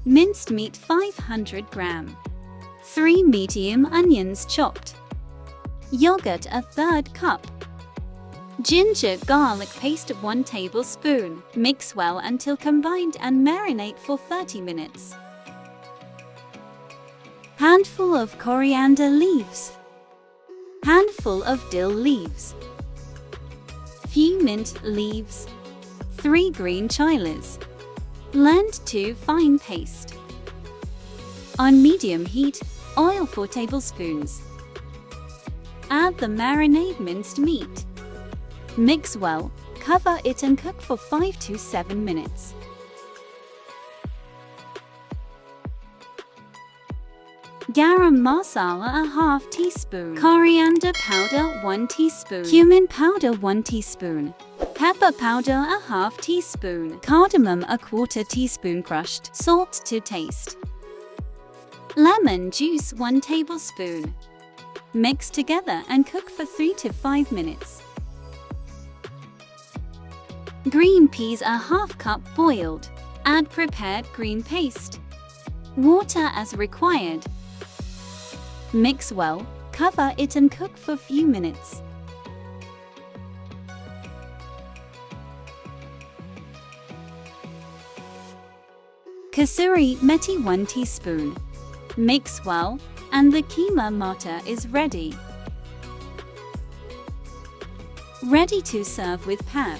Minced meat 500 gram. 3 medium onions chopped. Yogurt a third cup. Ginger garlic paste 1 tablespoon. Mix well until combined and marinate for 30 minutes. Handful of coriander leaves. Handful of dill leaves. Few mint leaves. 3 green chiles. Blend to fine paste. On medium heat, oil 4 tablespoons. Add the marinade minced meat. Mix well, cover it and cook for 5 to 7 minutes. Garam masala a ½ teaspoon. Coriander powder 1 teaspoon. Cumin powder 1 teaspoon. Pepper powder a ½ teaspoon. Cardamom a 1/4 teaspoon crushed. Salt to taste. Lemon juice 1 tablespoon. Mix together and cook for 3 to 5 minutes. Green peas a ½ cup boiled. Add prepared green paste. Water as required. Mix well, cover it and cook for few minutes. Kasuri methi 1 teaspoon. Mix well, and the Keema Matar is ready. Ready to serve with pav.